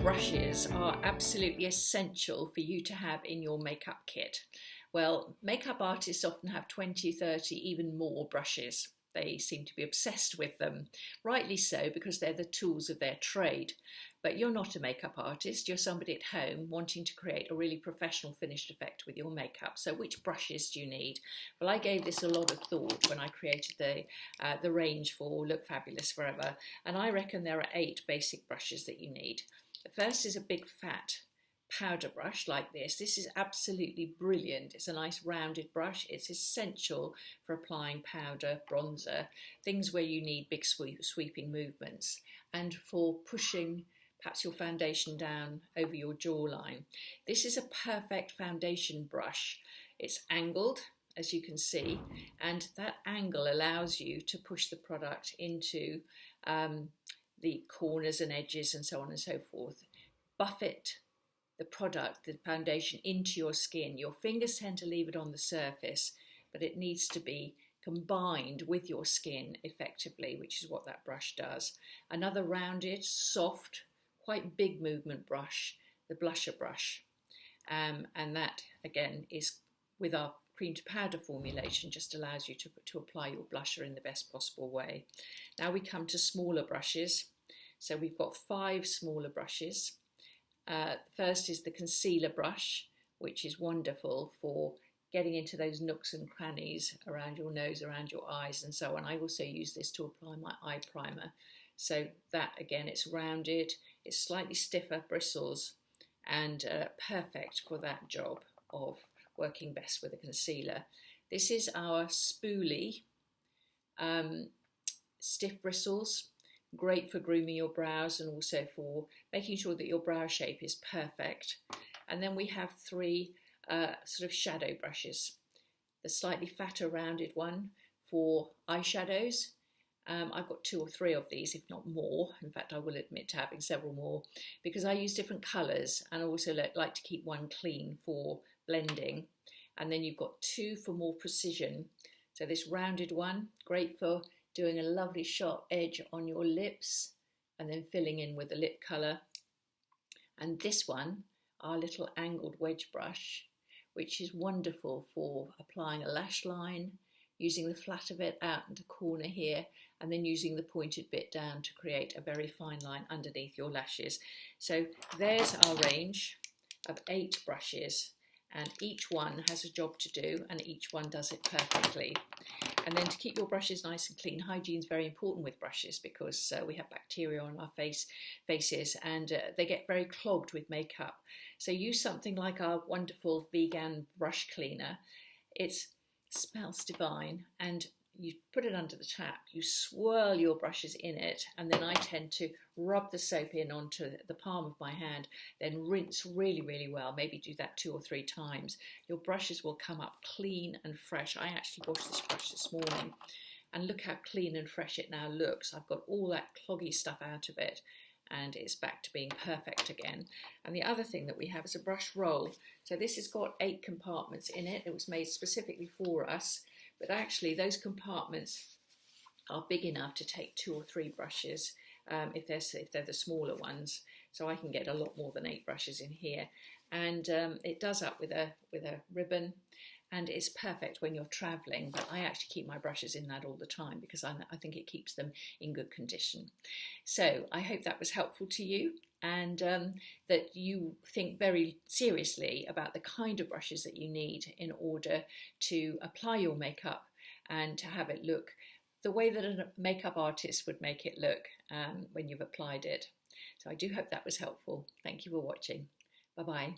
Brushes are absolutely essential for you to have in your makeup kit. Well, makeup artists often have 20, 30, even more brushes. They seem to be obsessed with them, rightly so, because they're the tools of their trade. But you're not a makeup artist, you're somebody at home wanting to create a really professional finished effect with your makeup. So which brushes do you need? Well, I gave this a lot of thought when I created the range for Look Fabulous Forever, and I reckon there are 8 basic brushes that you need. The first is a big fat powder brush like this. This is absolutely brilliant. It's a nice rounded brush. It's essential for applying powder, bronzer, things where you need big sweeping movements, and for pushing perhaps your foundation down over your jawline. This is a perfect foundation brush. It's angled, as you can see, and that angle allows you to push the product into the corners and edges and so on and so forth. Buffet the product, the foundation, into your skin. Your fingers tend to leave it on the surface, but it needs to be combined with your skin effectively, which is what that brush does. Another rounded, soft, quite big movement brush, the blusher brush. And that, again, is with our cream to powder formulation, just allows you to apply your blusher in the best possible way. Now we come to smaller brushes. So we've got 5 smaller brushes. First is the concealer brush, which is wonderful for getting into those nooks and crannies around your nose, around your eyes and so on. I also use this to apply my eye primer. So that, again, it's rounded, it's slightly stiffer bristles, and perfect for that job of working best with a concealer. This is our spoolie, stiff bristles, great for grooming your brows and also for making sure that your brow shape is perfect. And then we have 3 sort of shadow brushes. The slightly fatter rounded one for eyeshadows. I've got 2 or 3 of these, if not more. In fact, I will admit to having several more because I use different colours, and I also like to keep one clean for blending. And then you've got 2 for more precision. So this rounded one, great for doing a lovely sharp edge on your lips and then filling in with the lip colour. And this one, our little angled wedge brush, which is wonderful for applying a lash line, using the flat of it out into the corner here, and then using the pointed bit down to create a very fine line underneath your lashes. So there's our range of 8 brushes, and each one has a job to do and each one does it perfectly. And then to keep your brushes nice and clean, hygiene is very important with brushes because we have bacteria on our faces and they get very clogged with makeup. So use something like our wonderful vegan brush cleaner. It smells divine, and you put it under the tap, you swirl your brushes in it, and then I tend to rub the soap in onto the palm of my hand, then rinse really, really well, maybe do that 2 or 3 times. Your brushes will come up clean and fresh. I actually washed this brush this morning, and look how clean and fresh it now looks. I've got all that cloggy stuff out of it, and it's back to being perfect again. And the other thing that we have is a brush roll. So this has got 8 compartments in it. It was made specifically for us. But actually those compartments are big enough to take 2 or 3 brushes if they're the smaller ones. So I can get a lot more than 8 brushes in here. And it does up with a ribbon, and it's perfect when you're traveling. But I actually keep my brushes in that all the time because I think it keeps them in good condition. So I hope that was helpful to you, and that you think very seriously about the kind of brushes that you need in order to apply your makeup and to have it look the way that a makeup artist would make it look when you've applied it. So I do hope that was helpful. Thank you for watching. Bye-bye.